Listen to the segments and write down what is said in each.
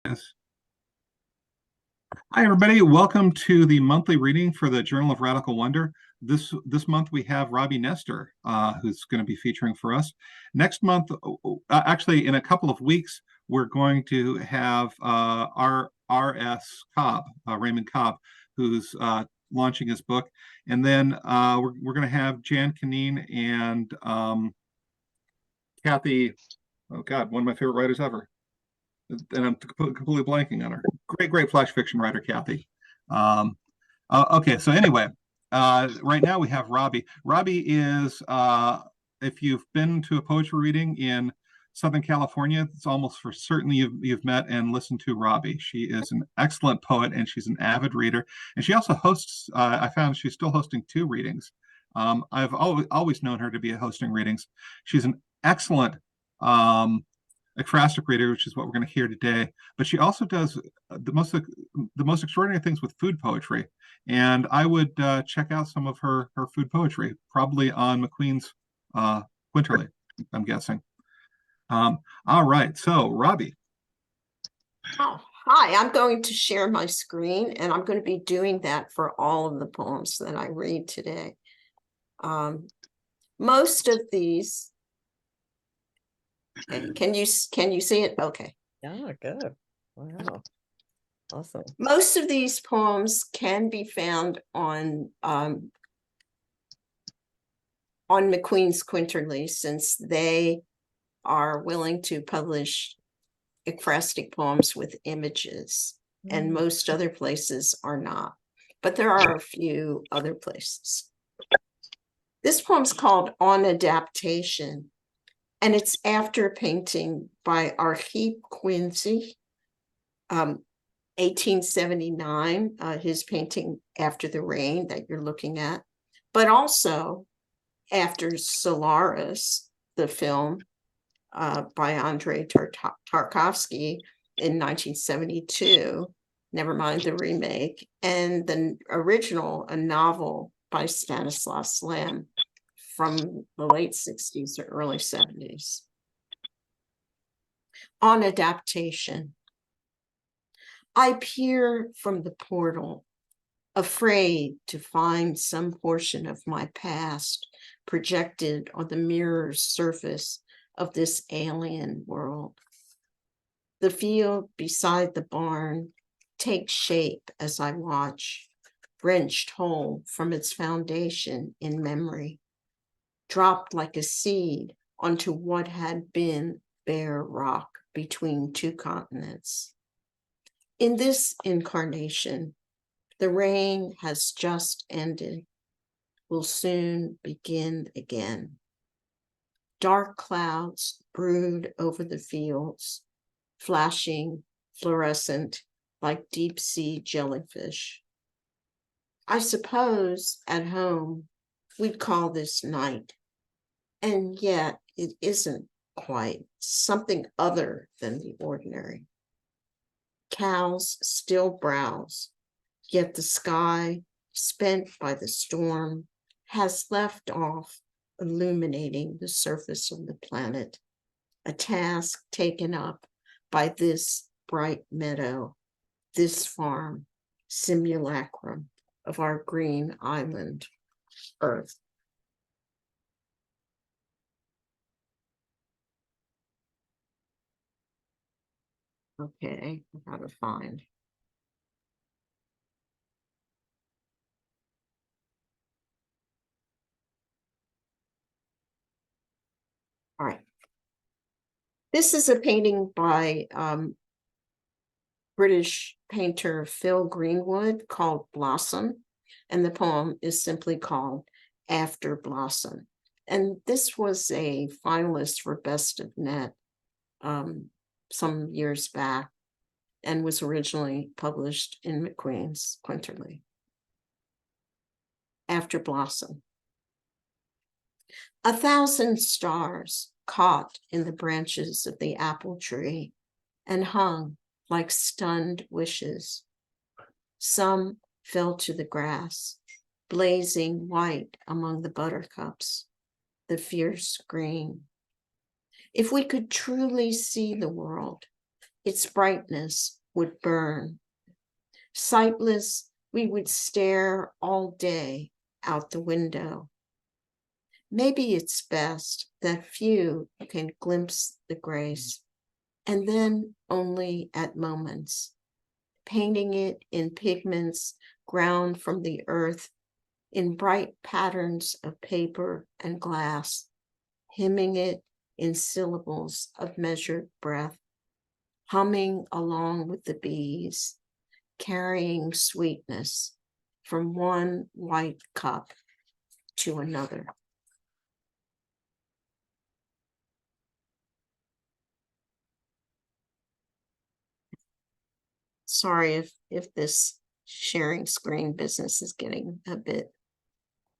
Yes. Hi, everybody. Welcome to the monthly reading for the Journal of Radical Wonder. This month we have Robbi Nestor, who's going to be featuring for us. Next month, actually in a couple of weeks, we're going to have R.S. Cobb, Raymond Cobb, who's launching his book, and then we're going to have Jan Kanine and Kathy. Oh God, one of my favorite writers ever. And I'm completely blanking on her. Great flash fiction writer, Kathy. Um, okay, so anyway, right now we have Robbi. Robbi is, if you've been to a poetry reading in Southern California, it's almost for certain you've met and listened to Robbi. She is an excellent poet and she's an avid reader. And she also hosts, I found she's still hosting two readings. I've always known her to be hosting readings. She's an excellent ekphrastic reader, which is what we're going to hear today. But she also does the most extraordinary things with food poetry, and I would check out some of her food poetry, probably on McQueen's Quinterly, I'm guessing. All right, so Robbi. Oh, hi, I'm going to share my screen, and I'm going to be doing that for all of the poems that I read today. Most of these, can you see it? Okay. Yeah, good. Wow. Awesome. Most of these poems can be found on McQueen's Quinterly, since they are willing to publish ekphrastic poems with images, and most other places are not. But there are a few other places. This poem's called On Adaptation, and it's after a painting by Archip Quincy, 1879, his painting After the Rain that you're looking at, but also after Solaris, the film by Andrei Tarkovsky in 1972, never mind the remake, and the original, a novel by Stanislaus Lem from the late 60s or early 70s. On Adaptation. I peer from the portal, afraid to find some portion of my past projected on the mirror surface of this alien world. The field beside the barn takes shape as I watch, wrenched whole from its foundation in memory, dropped like a seed onto what had been bare rock between two continents. In this incarnation, the rain has just ended, will soon begin again. Dark clouds brood over the fields, flashing, fluorescent, like deep-sea jellyfish. I suppose at home we'd call this night, and yet it isn't quite, something other than the ordinary. Cows still browse, yet the sky, spent by the storm, has left off illuminating the surface of the planet, a task taken up by this bright meadow, this farm, simulacrum of our green island, Earth. Okay, I gotta find. All right. This is a painting by British painter Phil Greenwood called Blossom, and the poem is simply called After Blossom. And this was a finalist for Best of Net some years back, and was originally published in McQueen's Quinterly. After Blossom. 1,000 stars caught in the branches of the apple tree and hung like stunned wishes. Some fell to the grass, blazing white among the buttercups, the fierce green. If we could truly see the world, its brightness would burn. Sightless, we would stare all day out the window. Maybe it's best that few can glimpse the grace, and then only at moments, painting it in pigments ground from the earth, in bright patterns of paper and glass, hymning it in syllables of measured breath, humming along with the bees, carrying sweetness from one white cup to another. Sorry if this sharing screen business is getting a bit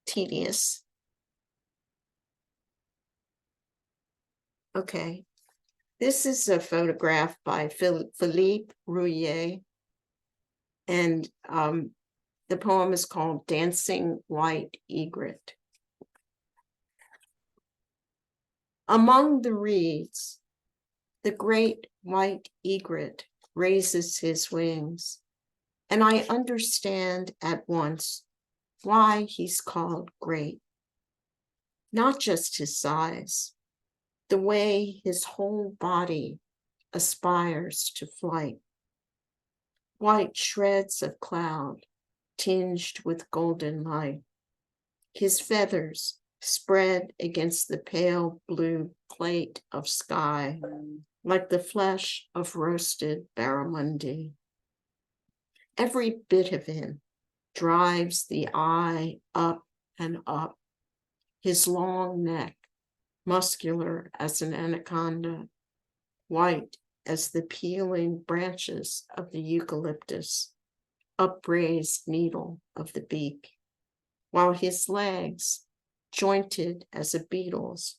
tedious. Okay, this is a photograph by Philippe Rouillet, and the poem is called Dancing White Egret. Among the reeds, the great white egret raises his wings, and I understand at once why he's called great. Not just his size, the way his whole body aspires to flight. White shreds of cloud tinged with golden light. His feathers spread against the pale blue plate of sky, like the flesh of roasted barramundi. Every bit of him drives the eye up and up, his long neck, muscular as an anaconda, white as the peeling branches of the eucalyptus, upraised needle of the beak, while his legs, jointed as a beetle's,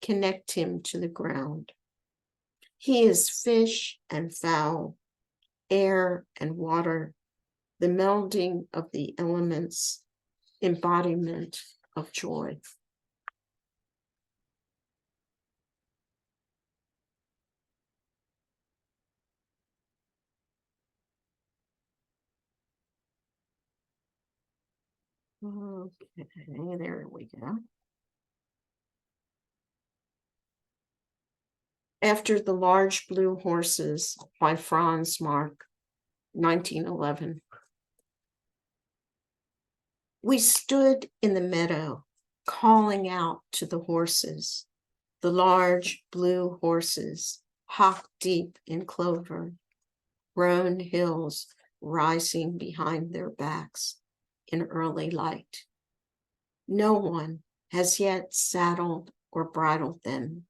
connect him to the ground. He is fish and fowl, air and water, the melding of the elements, embodiment of joy. Okay, there we go. After the Large Blue Horses by Franz Marc, 1911. We stood in the meadow, calling out to the horses, the large blue horses, hock deep in clover, roan hills rising behind their backs in early light. No one has yet saddled or bridled them,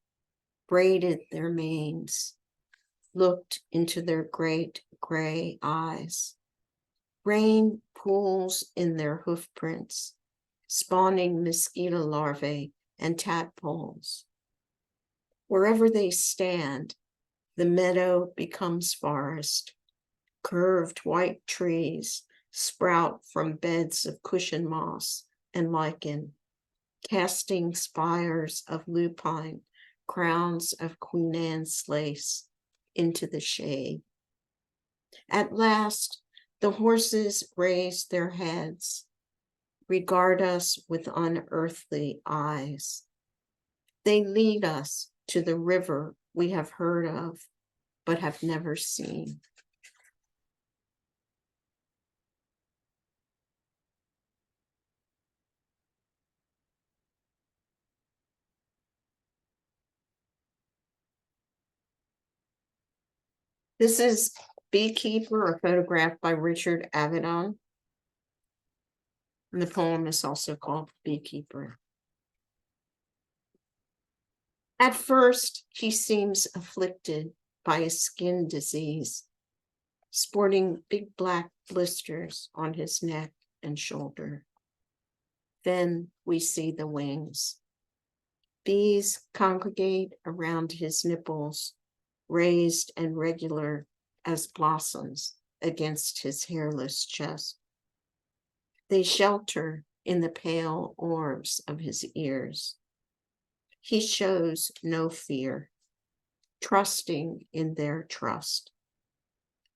braided their manes, looked into their great gray eyes. Rain pools in their hoof prints, spawning mosquito larvae and tadpoles. Wherever they stand, the meadow becomes forest. Curved white trees sprout from beds of cushion moss and lichen, casting spires of lupine, crowns of Queen Anne's lace into the shade. At last, the horses raise their heads, regard us with unearthly eyes. They lead us to the river we have heard of, but have never seen. This is Beekeeper, a photograph by Richard Avedon. And the poem is also called Beekeeper. At first, he seems afflicted by a skin disease, sporting big black blisters on his neck and shoulder. Then we see the wings. Bees congregate around his nipples, raised and regular as blossoms against his hairless chest. They shelter in the pale orbs of his ears. He shows no fear, trusting in their trust.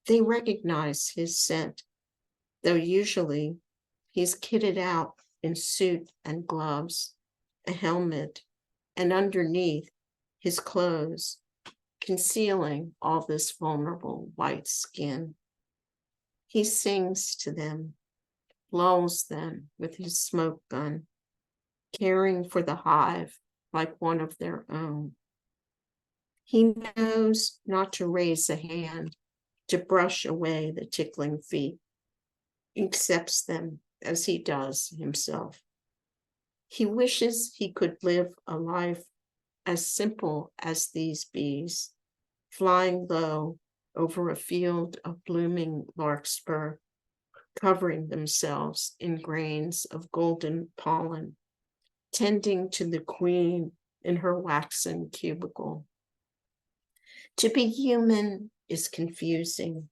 They recognize his scent, though usually he's kitted out in suit and gloves, a helmet, and underneath his clothes, concealing all this vulnerable white skin. He sings to them, lulls them with his smoke gun, caring for the hive like one of their own. He knows not to raise a hand to brush away the tickling feet, accepts them as he does himself. He wishes he could live a life as simple as these bees, flying low over a field of blooming larkspur, covering themselves in grains of golden pollen, tending to the queen in her waxen cubicle. To be human is confusing.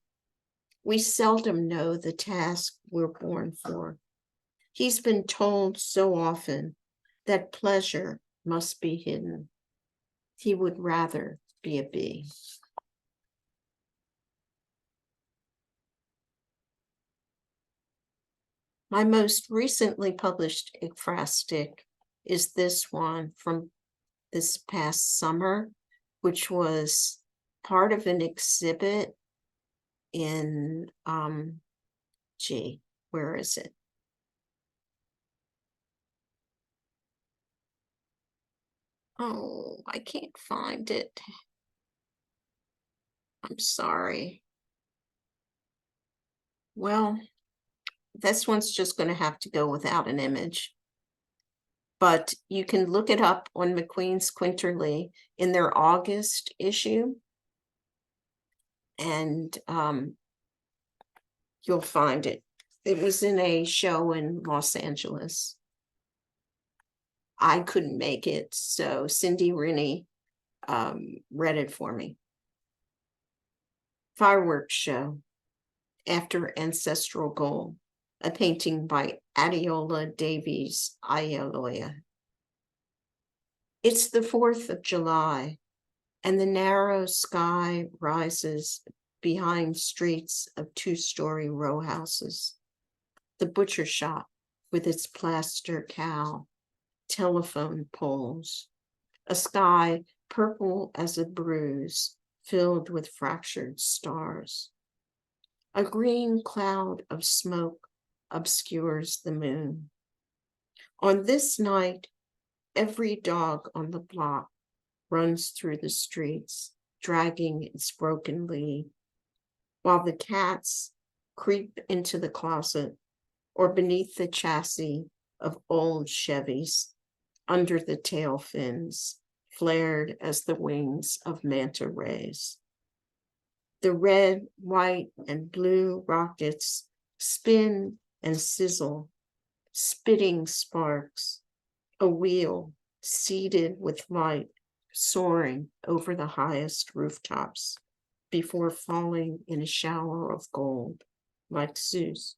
We seldom know the task we're born for. He's been told so often that pleasure must be hidden. He would rather be a bee. My most recently published ekphrastic is this one from this past summer, which was part of an exhibit in, where is it? Oh, I can't find it. I'm sorry. Well, this one's just going to have to go without an image. But you can look it up on McQueen's Quinterly in their August issue. And you'll find it. It was in a show in Los Angeles. I couldn't make it, so Cindy Rennie read it for me. Fireworks show, After Ancestral Goal, a painting by Adiola Davies Ayaloya. It's the 4th of July, and the narrow sky rises behind streets of 2-story row houses. The butcher shop with its plaster cow, telephone poles, a sky purple as a bruise filled with fractured stars. A green cloud of smoke obscures the moon. On this night, every dog on the block runs through the streets, dragging its broken lead, while the cats creep into the closet or beneath the chassis of old Chevys, under the tail fins, flared as the wings of manta rays. The red, white, and blue rockets spin and sizzle, spitting sparks, a wheel seeded with light soaring over the highest rooftops before falling in a shower of gold like Zeus.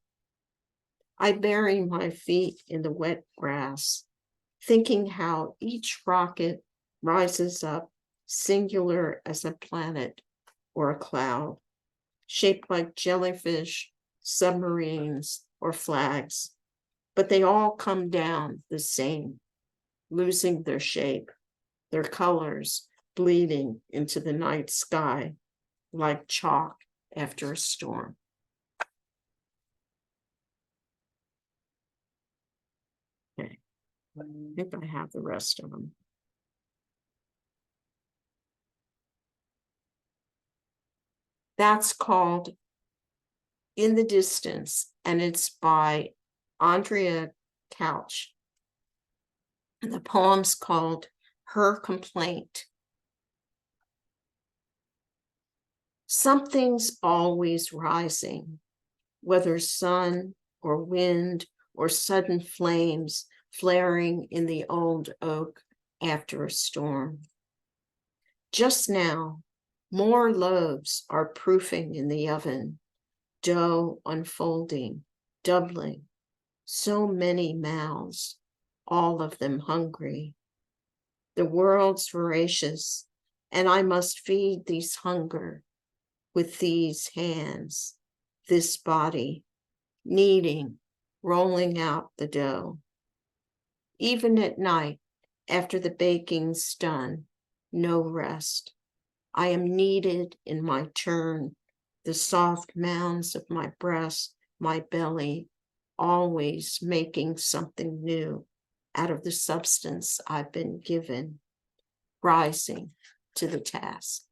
I bury my feet in the wet grass, thinking how each rocket rises up singular as a planet or a cloud, shaped like jellyfish, submarines, or flags, but they all come down the same, losing their shape, their colors bleeding into the night sky like chalk after a storm. Okay, I think I have the rest of them. That's called In the Distance, and it's by Andrea Couch. And the poem's called Her Complaint. Something's always rising, whether sun or wind or sudden flames flaring in the old oak after a storm. Just now, more loaves are proofing in the oven, dough unfolding, doubling, so many mouths, all of them hungry. The world's voracious, and I must feed these hunger, with these hands, this body, kneading, rolling out the dough. Even at night, after the baking's done, no rest. I am kneaded in my turn, the soft mounds of my breast, my belly, always making something new out of the substance I've been given, rising to the task.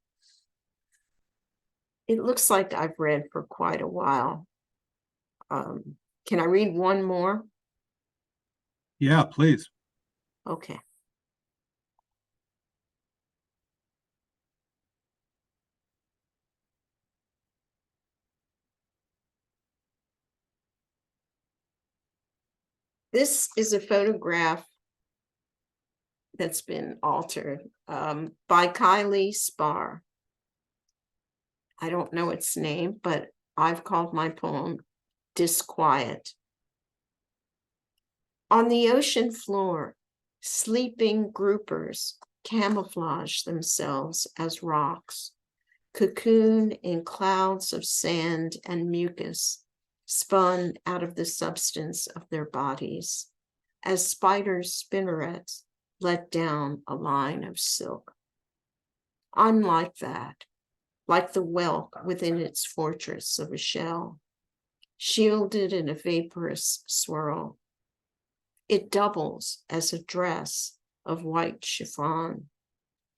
It looks like I've read for quite a while. Can I read one more? Yeah, please. Okay. This is a photograph that's been altered by Kylie Spar. I don't know its name, but I've called my poem Disquiet. On the ocean floor, sleeping groupers camouflage themselves as rocks, cocoon in clouds of sand and mucus, spun out of the substance of their bodies, as spiders' spinnerets let down a line of silk. I'm like that, like the whelk within its fortress of a shell, shielded in a vaporous swirl. It doubles as a dress of white chiffon,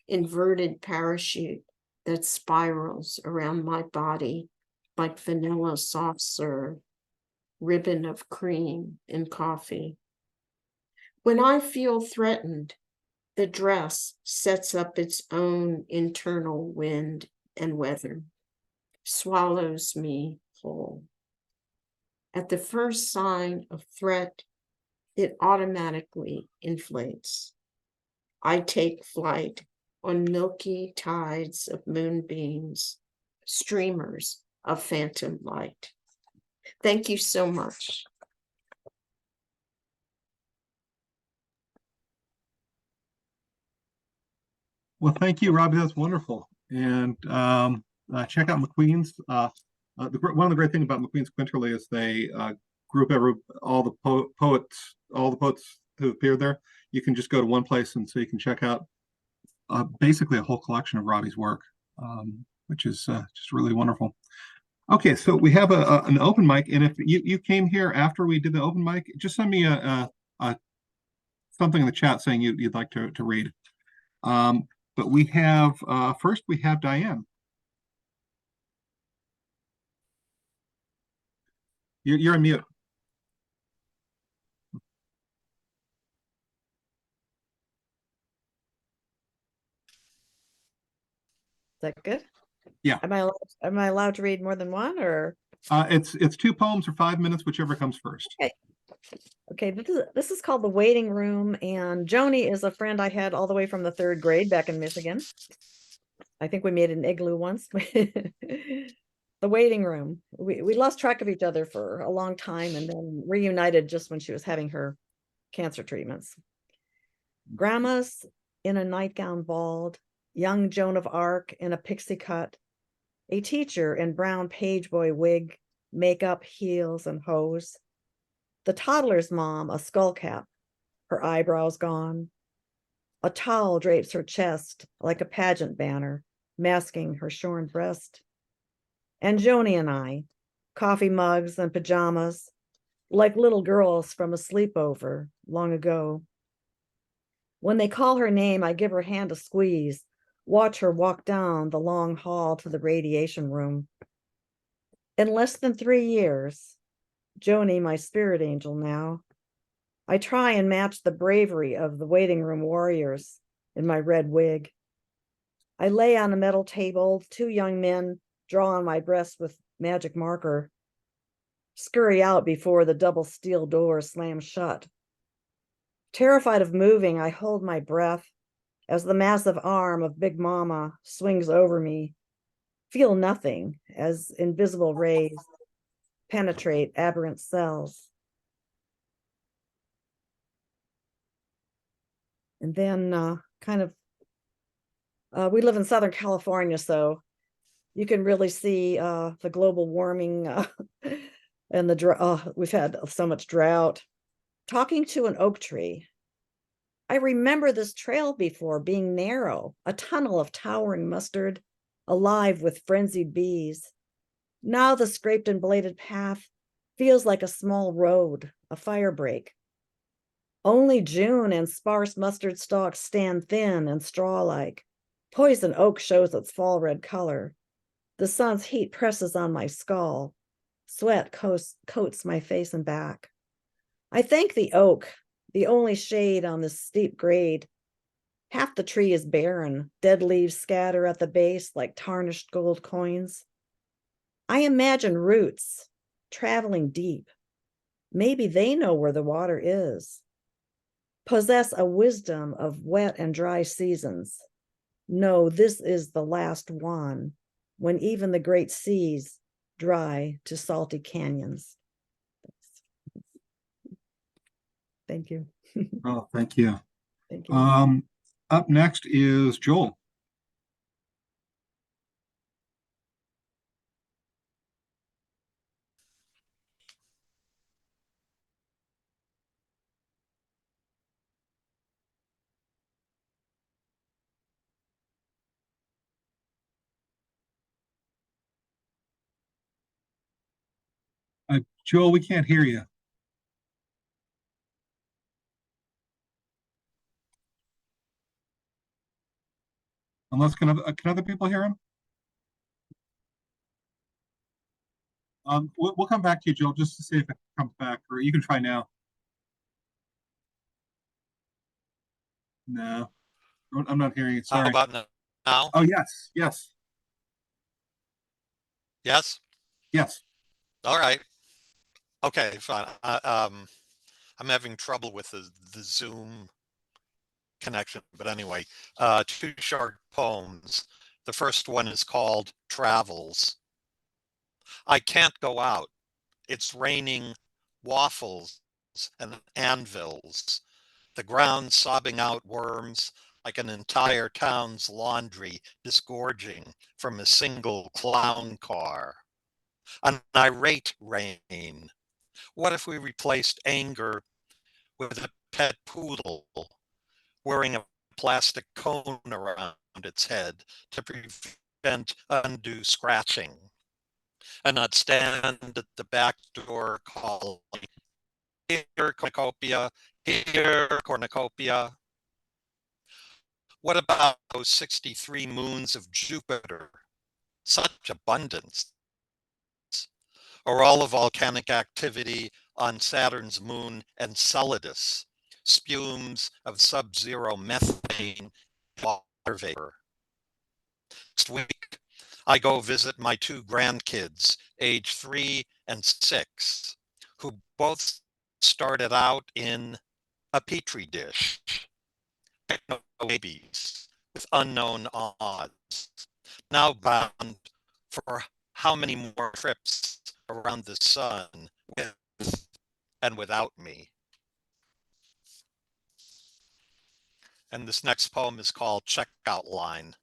inverted parachute that spirals around my body like vanilla soft serve, ribbon of cream in coffee. When I feel threatened, the dress sets up its own internal wind and weather, swallows me whole. At the first sign of threat, it automatically inflates. I take flight on milky tides of moonbeams, streamers of phantom light. Thank you so much. Well, thank you, Robbi. That's wonderful. And check out McQueen's. One of the great things about McQueen's Quinterly is they group all the poets, all the poets who appeared there. You can just go to one place, and so you can check out basically a whole collection of Robbi's work, which is just really wonderful. Okay, so we have an open mic, and if you came here after we did the open mic, just send me a something in the chat saying you'd like to read. But we have first we have Diane. You're on mute. Is that good? Yeah. Am I allowed to read more than one, or? It's two poems or 5 minutes, whichever comes first. Okay. Okay, this is called The Waiting Room, and Joni is a friend I had all the way from the 3rd grade back in Michigan. I think we made an igloo once. The Waiting Room. We lost track of each other for a long time and then reunited just when she was having her cancer treatments. Grandma's in a nightgown bald, young Joan of Arc in a pixie cut, a teacher in brown pageboy wig, makeup, heels, and hose. The toddler's mom, a skull cap, her eyebrows gone. A towel drapes her chest like a pageant banner, masking her shorn breast. And Joni and I, coffee mugs and pajamas, like little girls from a sleepover long ago. When they call her name, I give her hand a squeeze, watch her walk down the long hall to the radiation room. In less than 3 years, Joni, my spirit angel now, I try and match the bravery of the waiting room warriors in my red wig. I lay on a metal table, 2 young men draw on my breast with magic marker, scurry out before the double steel door slams shut. Terrified of moving, I hold my breath as the massive arm of Big Mama swings over me, feel nothing as invisible rays penetrate aberrant cells. And then we live in Southern California, so You can really see the global warming and we've had so much drought. Talking to an oak tree. I remember this trail before being narrow, a tunnel of towering mustard, alive with frenzied bees. Now the scraped and bladed path feels like a small road, a fire break. Only June and sparse mustard stalks stand thin and straw-like. Poison oak shows its fall red color. The sun's heat presses on my skull. Sweat coats my face and back. I thank the oak, the only shade on this steep grade. Half the tree is barren, dead leaves scatter at the base like tarnished gold coins. I imagine roots traveling deep. Maybe they know where the water is. Possess a wisdom of wet and dry seasons. No, this is the last one, when even the great seas dry to salty canyons. Thank you. Oh, thank you. Thank you. Up next is Joel. Joel, we can't hear you. Unless can other people hear him? We'll come back to you, Joel, just to see if it comes back, or you can try now. No, I'm not hearing it. How Sorry. about now? Oh, yes, yes, Yes? yes. All right. Okay, fine. I'm having trouble with the Zoom connection, but anyway, two short poems. The first one is called Travels. I can't go out. It's raining waffles and anvils. The ground sobbing out worms like an entire town's laundry disgorging from a single clown car. An irate rain. What if we replaced anger with a pet poodle wearing a plastic cone around its head to prevent undue scratching, and not stand at the back door calling, here cornucopia, here cornucopia? What about those 63 moons of Jupiter? Such abundance. Or all the volcanic activity on Saturn's moon Enceladus, spumes of sub-zero methane, water vapor. Next week, I go visit my two grandkids, age 3 and 6, who both started out in a petri dish. Techno babies with unknown odds, now bound for how many more trips around the sun with and without me. And this next poem is called Checkout Line.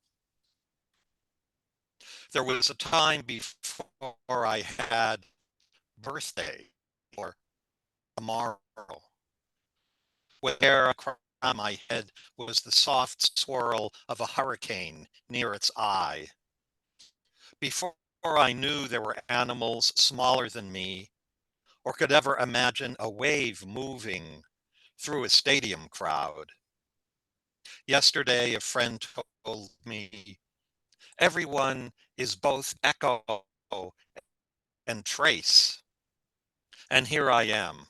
There was a time before I had birthday or tomorrow, where hair across my head was the soft swirl of a hurricane near its eye. Before I knew there were animals smaller than me, or could ever imagine a wave moving through a stadium crowd. Yesterday, a friend told me, everyone is both echo and trace. And here I am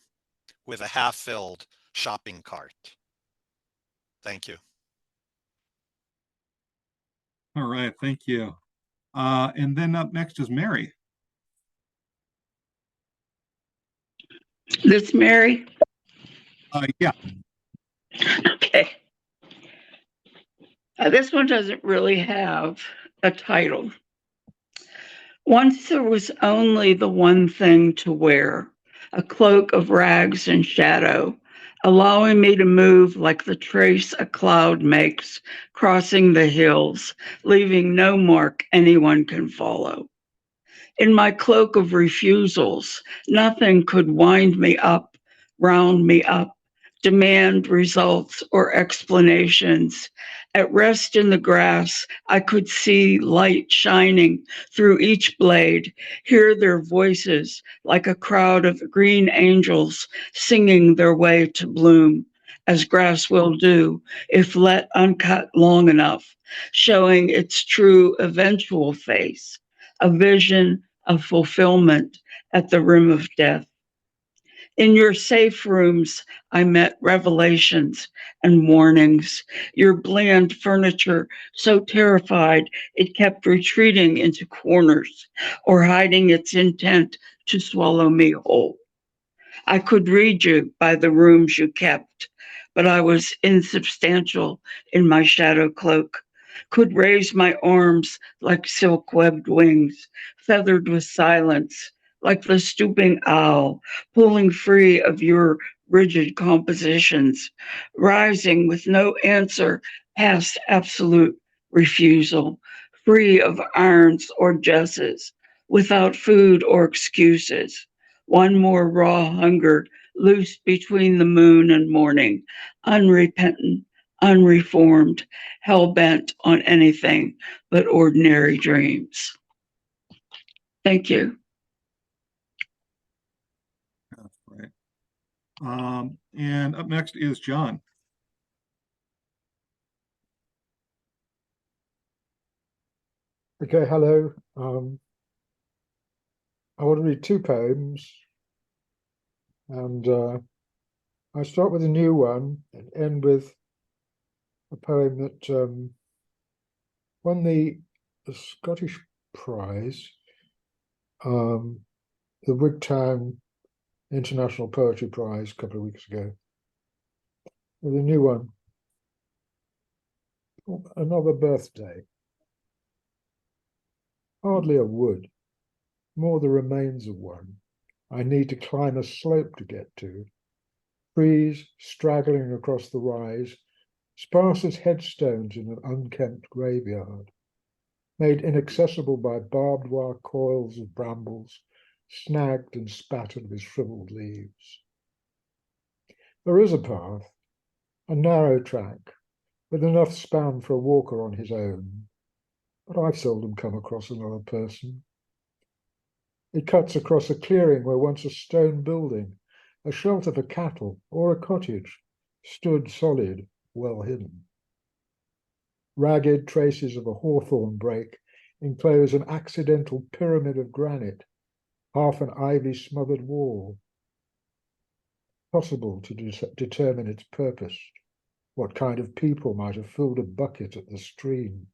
with a half-filled shopping cart. Thank you. All right, thank you. And then up next is Mary. This Mary? Yeah. Okay. This one doesn't really have a title. Once there was only the one thing to wear, a cloak of rags and shadow, allowing me to move like the trace a cloud makes, crossing the hills, leaving no mark anyone can follow. In my cloak of refusals, nothing could wind me up, round me up, demand results or explanations. At rest in the grass, I could see light shining through each blade, hear their voices like a crowd of green angels singing their way to bloom, as grass will do if let uncut long enough, showing its true eventual face, a vision of fulfillment at the rim of death. In your safe rooms, I met revelations and warnings. Your bland furniture, so terrified it kept retreating into corners or hiding its intent to swallow me whole. I could read you by the rooms you kept, but I was insubstantial in my shadow cloak, could raise my arms like silk webbed wings, feathered with silence, like the stooping owl, pulling free of your rigid compositions, rising with no answer past absolute refusal, free of irons or jesses, without food or excuses. One more raw hunger loose between the moon and morning, unrepentant, unreformed, hell bent on anything but ordinary dreams. Thank you. That's right. And up next is John. Okay, hello. I want to read two poems, and I start with a new one and end with a poem that won the Scottish Prize, the Wigtown International Poetry Prize a couple of weeks ago. With a new one, Another Birthday. Hardly a wood, more the remains of one. I need to climb a slope to get to. Trees straggling across the rise, sparse as headstones in an unkempt graveyard, made inaccessible by barbed wire coils of brambles, snagged and spattered with shriveled leaves. There is a path, a narrow track, with enough span for a walker on his own, but I've seldom come across another person. It cuts across a clearing where once a stone building, a shelter for cattle, or a cottage, stood solid, well hidden. Ragged traces of a hawthorn brake enclose an accidental pyramid of granite, half an ivy-smothered wall. Possible to determine its purpose, what kind of people might have filled a bucket at the stream,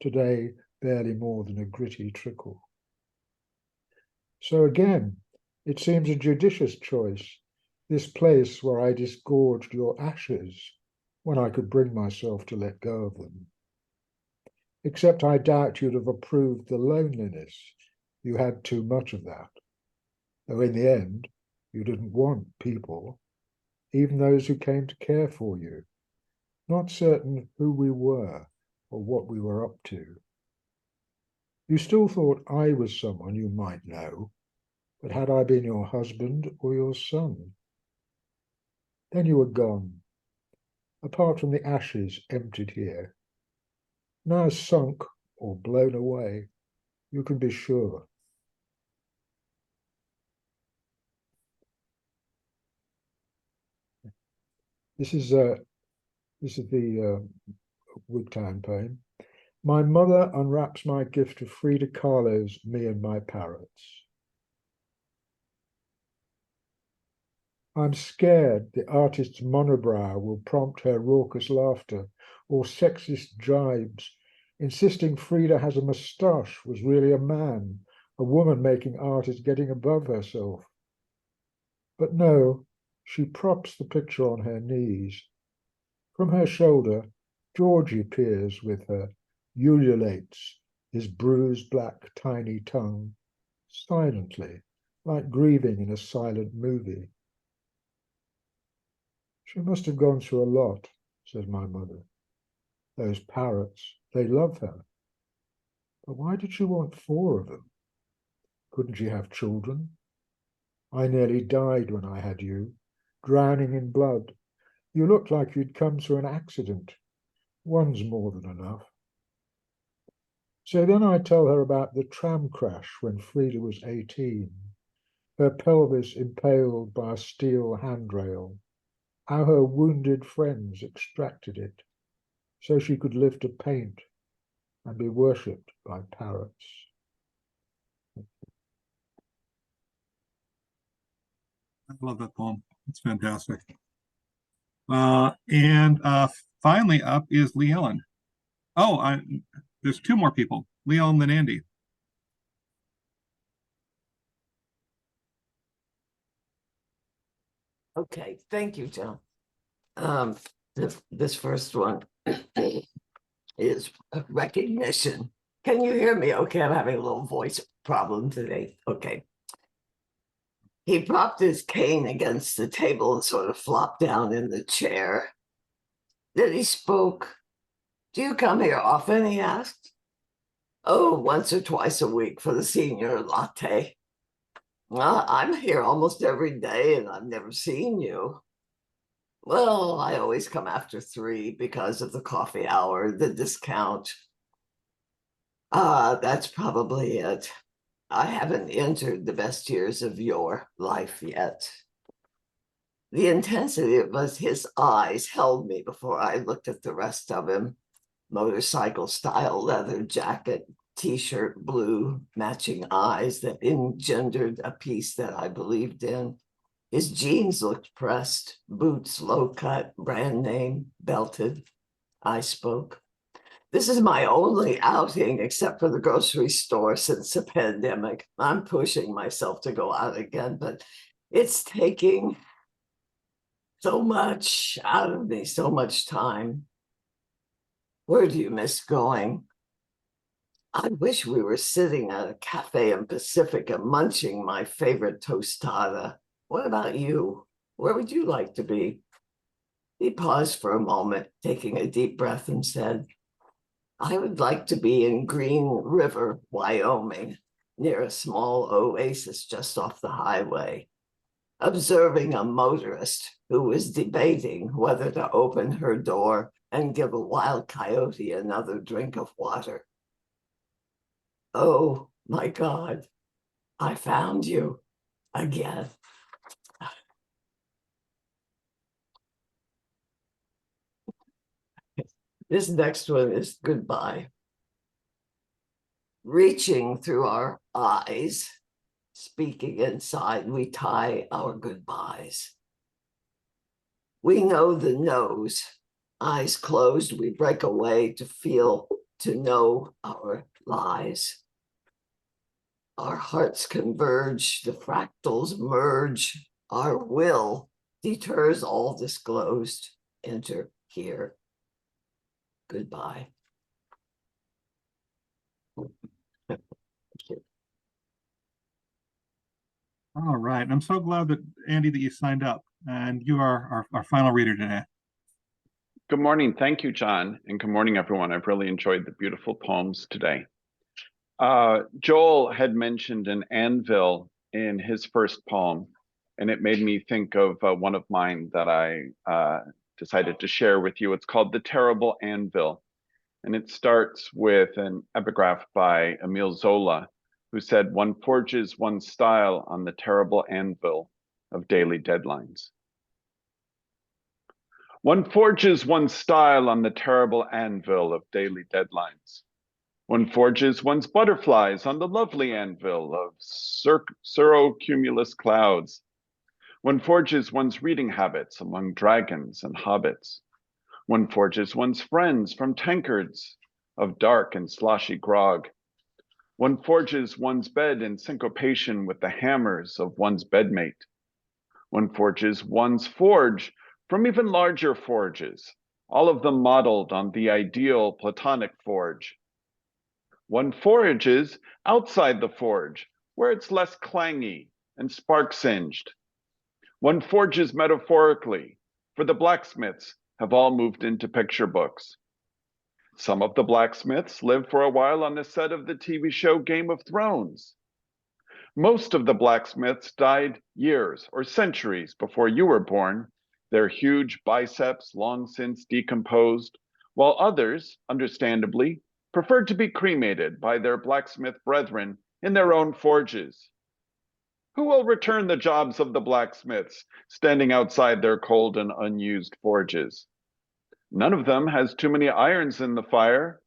today barely more than a gritty trickle. So again, it seems a judicious choice, this place where I disgorged your ashes when I could bring myself to let go of them. Except I doubt you'd have approved the loneliness. You had too much of that. Though in the end, you didn't want people, even those who came to care for you, not certain who we were or what we were up to. You still thought I was someone you might know, but had I been your husband or your son? Then you were gone, apart from the ashes emptied here. Now sunk or blown away, you can be sure. This is the Wigtown poem. My mother unwraps my gift of Frida Kahlo's Me and My Parrots. I'm scared the artist's monobrow will prompt her raucous laughter or sexist jibes, insisting Frida has a moustache was really a man, a woman making art is getting above herself. But no, she props the picture on her knees. From her shoulder, Georgie peers with her, ululates his bruised black tiny tongue, silently, like grieving in a silent movie. She must have gone through a lot, says my mother. Those parrots, they love her. But why did she want 4 of them? Couldn't she have children? I nearly died when I had you, drowning in blood. You looked like you'd come through an accident. One's more than enough. So then I tell her about the tram crash when Frida was 18, her pelvis impaled by a steel handrail, how her wounded friends extracted it so she could live to paint and be worshipped by parrots. I love that poem. It's fantastic. And finally up is Lee Ellen. Oh, there's 2 more people, Lee Ellen and Andy. Okay, thank you, John. This first one is a recognition. Can you hear me? Okay, I'm having a little voice problem today. Okay. He propped his cane against the table and sort of flopped down in the chair. Then he spoke. Do you come here often? He asked. Oh, once or twice a week for the senior latte. I'm here almost every day and I've never seen you. Well, I always come after 3 because of the coffee hour, the discount. That's probably it. I haven't entered the best years of your life yet. The intensity of his eyes held me before I looked at the rest of him. Motorcycle style leather jacket, t-shirt blue, matching eyes that engendered a piece that I believed in. His jeans looked pressed, boots low cut, brand name, belted. I spoke. This is my only outing except for the grocery store since the pandemic. I'm pushing myself to go out again, but it's taking so much out of me, so much time. Where do you miss going? I wish we were sitting at a cafe in Pacifica munching my favorite tostada. What about you? Where would you like to be? He paused for a moment, taking a deep breath, and said, I would like to be in Green River, Wyoming, near a small oasis just off the highway, observing a motorist who was debating whether to open her door and give a wild coyote another drink of water. Oh my God, I found you again. This next one is goodbye. Reaching through our eyes, speaking inside, we tie our goodbyes. We know the no's. Eyes closed, we break away to feel, to know our lies. Our hearts converge, the fractals merge. Our will deters all disclosed. Enter here. Goodbye. All right. I'm so glad that, Andy, that you signed up and you are our final reader today. Good morning. Thank you, John. And good morning, everyone. I've really enjoyed the beautiful poems today. Joel had mentioned an anvil in his first poem, and it made me think of one of mine that I decided to share with you. It's called The Terrible Anvil, and it starts with an epigraph by Emile Zola, who said, "One forges one's style on the terrible anvil of daily deadlines." One forges one's style on the terrible anvil of daily deadlines. One forges one's butterflies on the lovely anvil of cirrocumulus clouds. One forges one's reading habits among dragons and hobbits. One forges one's friends from tankards of dark and sloshy grog. One forges one's bed in syncopation with the hammers of one's bedmate. One forges one's forge from even larger forges, all of them modeled on the ideal Platonic forge. One forages outside the forge, where it's less clangy and spark singed. One forges metaphorically for the blacksmiths have all moved into picture books. Some of the blacksmiths lived for a while on the set of the TV show Game of Thrones. Most of the blacksmiths died years or centuries before you were born, their huge biceps long since decomposed, while others, understandably, preferred to be cremated by their blacksmith brethren in their own forges. Who will return the jobs of the blacksmiths standing outside their cold and unused forges? None of them has too many irons in the fire.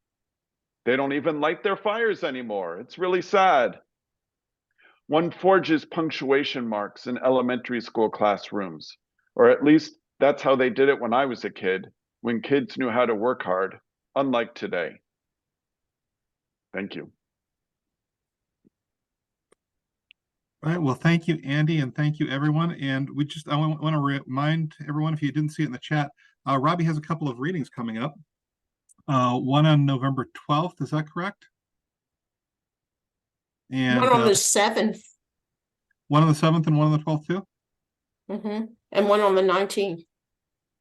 They don't even light their fires anymore. It's really sad. One forges punctuation marks in elementary school classrooms, or at least that's how they did it when I was a kid, when kids knew how to work hard, unlike today. Thank you. All right. Well, thank you, Andy, and thank you, everyone. And I want to remind everyone, if you didn't see it in the chat, Robbi has a couple of readings coming up. One on November 12th. Is that correct? And One on the 7th. One on the 7th and one on the 12th too? And one on the 19th.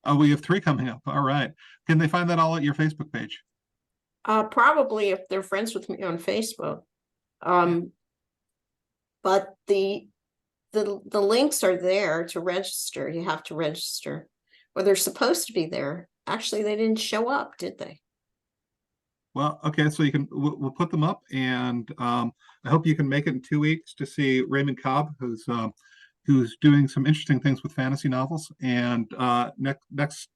Oh, we have 3 coming up. All right. Can they find that all at your Facebook page? Probably if they're friends with me on Facebook. But the links are there to register. You have to register. Well, they're supposed to be there. Actually, they didn't show up, did they? Well, okay, so we'll put them up, and I hope you can make it in 2 weeks to see Raymond Cobb, who's doing some interesting things with fantasy novels, and next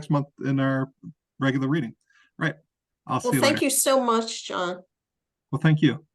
month in our regular reading. Right. I'll see Well, you thank later. you so much, John. Well, thank you.